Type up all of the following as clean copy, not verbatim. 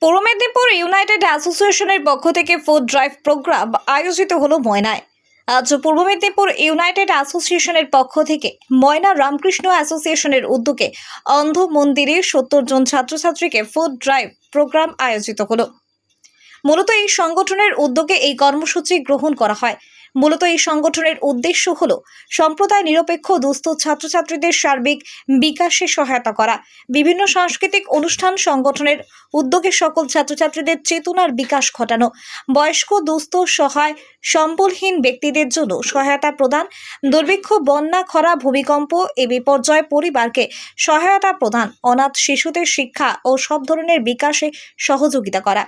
পূর্ব Medinipur United অ্যাসোসিয়েশনের পক্ষ থেকে ফুড ড্রাইভ প্রোগ্রাম আয়োজিত হলো ময়নায়। আজ পূর্ব মেদিনীপুর ইউনাইটেড অ্যাসোসিয়েশনের পক্ষ থেকে ময়না রামকৃষ্ণ অ্যাসোসিয়েশনের উদ্যোগে অন্ধ মন্দিরের ৭০ জন ছাত্রছাত্রীকে ফুড ড্রাইভ প্রোগ্রাম আয়োজিত হলো। মূলত এই সংগঠনের উদ্যোগে এই কর্মসূচি গ্রহণ করা হয়। মূলত এই সংগঠনের উদ্দেশ্য হলো সম্প্রদায় নিরপেক্ষ দুস্থ ছাত্রছাত্রীদের সার্বিক বিকাশে সহায়তা করা, বিভিন্ন সাংস্কৃতিক অনুষ্ঠান সংগঠনের উদ্যোগে সকল ছাত্রছাত্রীদের চেতনার বিকাশ ঘটানো, বয়স্ক দুস্থ সহায় সম্বলহীন ব্যক্তিদের জন্য সহায়তা প্রদান, দুর্ভিক্ষ বন্যা খরা ভূমিকম্প এ বিপর্যয় পরিবারকে সহায়তা প্রদান, অনাথ শিশুদের শিক্ষা ও সব ধরনের বিকাশে সহযোগিতা করা।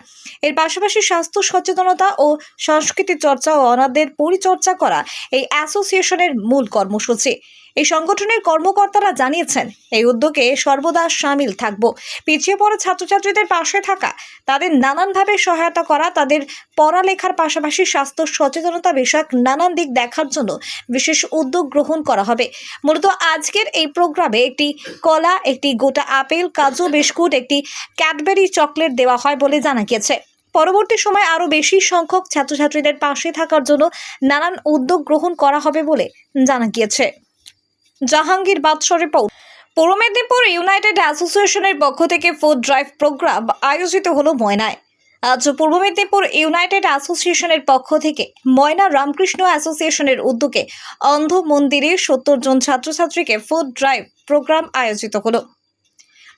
এর পাশাপাশি স্বাস্থ্য সচেতনতা ও সংস্কৃতি চর্চা ও অনাথদের পরিচর্যা করা এই অ্যাসোসিয়েশনের মূল কর্মসূচি। এই সংগঠনের কর্মকর্তারা জানিয়েছেন, এই উদ্যোগে সর্বদা সামিল থাকব, পিছিয়ে পড়া ছাত্রছাত্রীদের পাশে থাকা, তাদের নানানভাবে সহায়তা করা, তাদের পড়ালেখার পাশাপাশি স্বাস্থ্য সচেতনতা বিষয়ক নানান দিক দেখার জন্য বিশেষ উদ্যোগ গ্রহণ করা হবে। মূলত আজকের এই প্রোগ্রামে একটি কলা, একটি গোটা আপেল, কাজু বিস্কুট, একটি ক্যাডবেরি চকলেট দেওয়া হয় বলে জানা গিয়েছে। পরবর্তী সময় আরও বেশি সংখ্যক ছাত্রছাত্রীদের পাশে থাকার জন্য নানান উদ্যোগ গ্রহণ করা হবে বলে জানা গিয়েছে। জাহাঙ্গীর বাদশাহ রিপোর্ট। পূর্ব মেদিনীপুর ইউনাইটেড অ্যাসোসিয়েশনের পক্ষ থেকে ফুড ড্রাইভ প্রোগ্রাম আয়োজিত হলো ময়নায়। আজ পূর্ব মেদিনীপুর ইউনাইটেড অ্যাসোসিয়েশনের পক্ষ থেকে ময়না রামকৃষ্ণ অ্যাসোসিয়েশনের উদ্যোগে অন্ধ মন্দিরের ৭০ জন ছাত্রছাত্রীকে ফুড ড্রাইভ প্রোগ্রাম আয়োজিত হলো।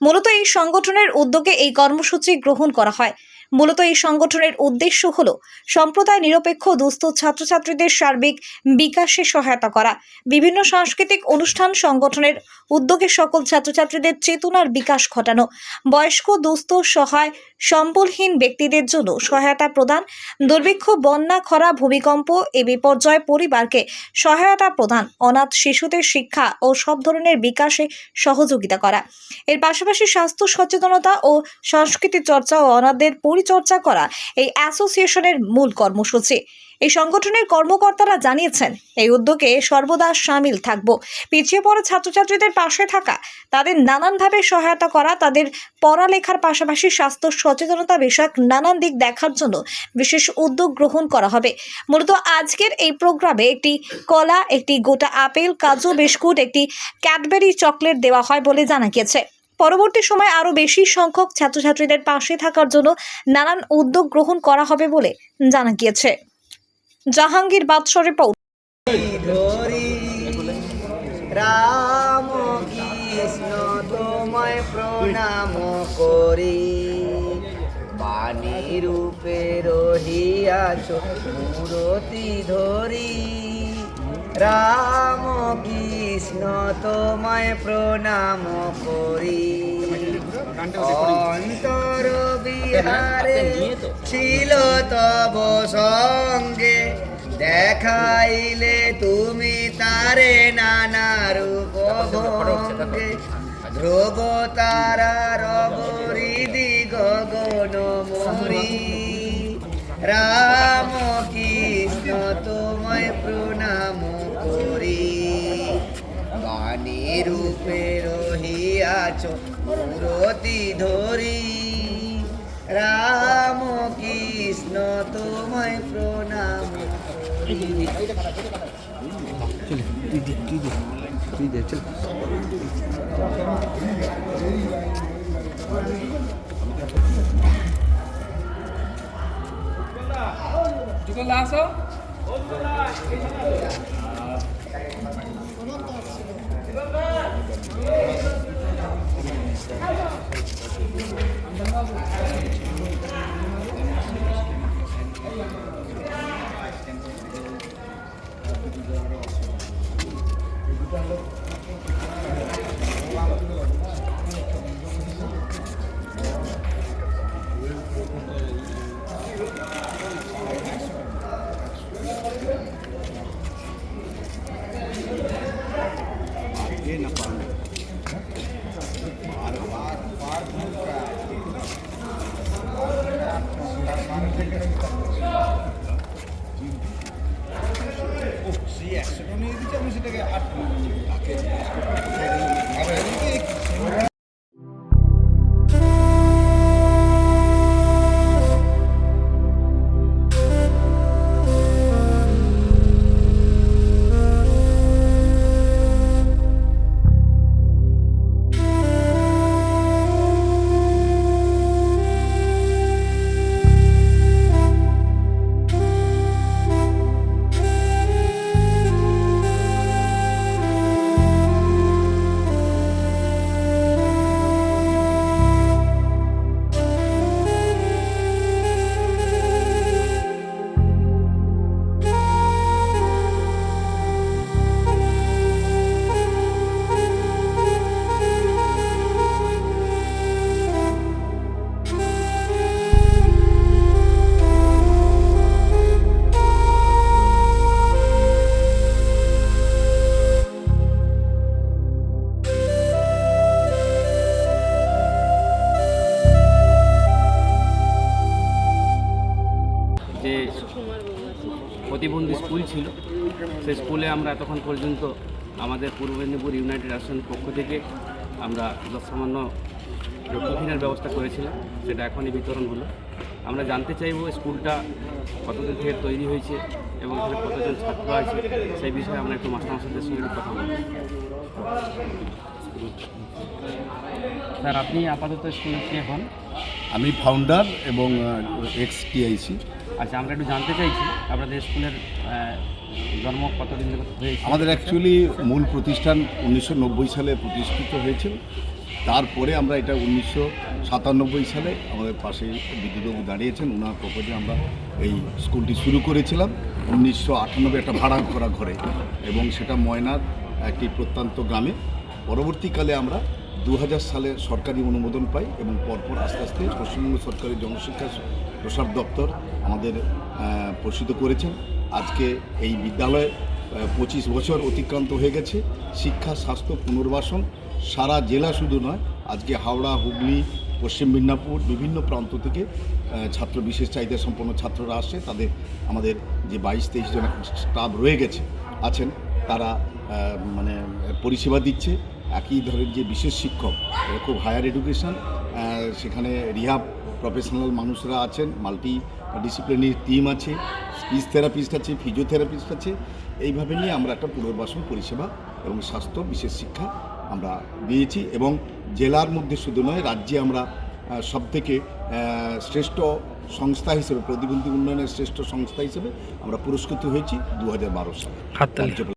মূলত এই সংগঠনের উদ্যোগে এই কর্মসূচি গ্রহণ করা হয়। মূলত এই সংগঠনের উদ্দেশ্য হলো সম্প্রদায় নিরপেক্ষ দুস্থ ছাত্রছাত্রীদের সার্বিক বিকাশে সহায়তা করা, বিভিন্ন সাংস্কৃতিক অনুষ্ঠান সংগঠনের উদ্যোগে সকল ছাত্রছাত্রীদের চেতনার বিকাশ ঘটানো, বয়স্ক দুস্থ সহায় সম্বলহীন ব্যক্তিদের জন্য সহায়তা প্রদান, দুর্ভিক্ষ বন্যা খরা ভূমিকম্প এ বিপর্যয় পরিবারকে সহায়তা প্রদান, অনাথ শিশুদের শিক্ষা ও সব ধরনের বিকাশে সহযোগিতা করা। এর পাশাপাশি স্বাস্থ্য সচেতনতা ও সংস্কৃতি চর্চা ও অনাথদের পরিচর্যা করা এই অ্যাসোসিয়েশনের মূল কর্মসূচি। এই সংগঠনের কর্মকর্তারা জানিয়েছেন, এই উদ্যোগে সর্বদা সামিল থাকব, পিছিয়ে পড়া ছাত্রছাত্রীদের পাশে থাকা, তাদের নানানভাবে সহায়তা করা, তাদের পড়ালেখার পাশাপাশি স্বাস্থ্য সচেতনতা বিষয়ক নানান দিক দেখার জন্য বিশেষ উদ্যোগ গ্রহণ করা হবে। মূলত আজকের এই প্রোগ্রামে একটি কলা, একটি গোটা আপেল, কাজু বিস্কুট, একটি ক্যাডবেরি চকলেট দেওয়া হয় বলে জানা গিয়েছে। পরবর্তী সময় আরও বেশি সংখ্যক ছাত্রছাত্রীদের পাশে থাকার জন্য নানান উদ্যোগ গ্রহণ করা হবে বলে জানা গিয়েছে। জাহাঙ্গীর বাদশাহ রিপোর্ট। রাম কৃষ্ণ তোমায় প্রণাম করি, বাণী রূপে রহিয়াছ মূরতি ধরি। রাম কৃষ্ণ তোমায় প্রণাম করি, অন্তর বিহারে ছিল তব সঙ্গে, দেখাইলে তুমি তারে নানা রূপ ভঙ্গে। ধ্রুব তারা রবরিদি গগন মরি, রাম কৃষ্ণ তোমায় প্রণাম করি, বাণী রূপে রহিয়াছ মূরতি ধরি। রাম কৃষ্ণ তোমায় প্রণাম করি। প্রতিবন্ধী স্কুল ছিল। সেই স্কুলে আমরা এতক্ষণ পর্যন্ত আমাদের পূর্ব মেদিনীপুর ইউনাইটেড অ্যাসোসিয়েশনের পক্ষ থেকে আমরা যৎসামান্য টিফিনের ব্যবস্থা করেছিলাম, সেটা এখনই বিতরণ হলো। আমরা জানতে চাইব স্কুলটা কতদিন থেকে তৈরি হয়েছে এবং এখানে কতজন ছাত্র আছে, সেই বিষয়ে আমরা একটু মাস্টারমশাইদের সঙ্গে একটু কথা বলব। স্যার, আপনি আপাতত স্কুলের কে হন? আমি ফাউন্ডার এবং এক্স টিআইসি। আচ্ছা, আমরা একটু জানতে চাইছি আপনাদের স্কুলের জন্ম কতদিন থেকে হয়েছে? আমাদের অ্যাকচুয়ালি মূল প্রতিষ্ঠান 1990 সালে প্রতিষ্ঠিত হয়েছিল। তারপরে আমরা এটা 1997 সালে আমাদের পাশে বিদ্যুৎবাবু দাঁড়িয়েছেন, ওনার প্রপোজে আমরা এই স্কুলটি শুরু করেছিলাম 1998 একটা ভাড়া করা ঘরে, এবং সেটা ময়নার একটি প্রত্যন্ত গ্রামে। পরবর্তীকালে আমরা 2000 সালে সরকারি অনুমোদন পাই এবং পরপর আস্তে আস্তে পশ্চিমবঙ্গ সরকারের জনশিক্ষা প্রসার দপ্তর আমাদের পোষিত করেছেন। আজকে এই বিদ্যালয়ে 25 বছর অতিক্রান্ত হয়ে গেছে। শিক্ষা, স্বাস্থ্য, পুনর্বাসন সারা জেলা শুধু নয়, আজকে হাওড়া, হুগলি, পশ্চিম মেদিনীপুর বিভিন্ন প্রান্ত থেকে ছাত্র, বিশেষ চাহিদা সম্পন্ন ছাত্ররা আসছে। তাদের আমাদের যে 22-23 জন স্টাফ রয়ে গেছে আছেন, তারা মানে পরিষেবা দিচ্ছে। একই ধরনের যে বিশেষ শিক্ষক, এরা খুব হায়ার এডুকেশন, সেখানে রিহাব প্রফেশনাল মানুষরা আছেন, মাল্টি ডিসিপ্লিনারি টিম আছে, স্পিচ থেরাপিস্ট আছে, ফিজিওথেরাপিস্ট আছে। এইভাবে নিয়ে আমরা একটা পুনর্বাসন পরিষেবা এবং স্বাস্থ্য, বিশেষ শিক্ষা আমরা দিয়েছি, এবং জেলার মধ্যে শুধু নয়, রাজ্যে আমরা সবথেকে শ্রেষ্ঠ সংস্থা হিসেবে, প্রতিবন্ধী উন্নয়নের শ্রেষ্ঠ সংস্থা হিসেবে আমরা পুরস্কৃত হয়েছি 2012 সালে।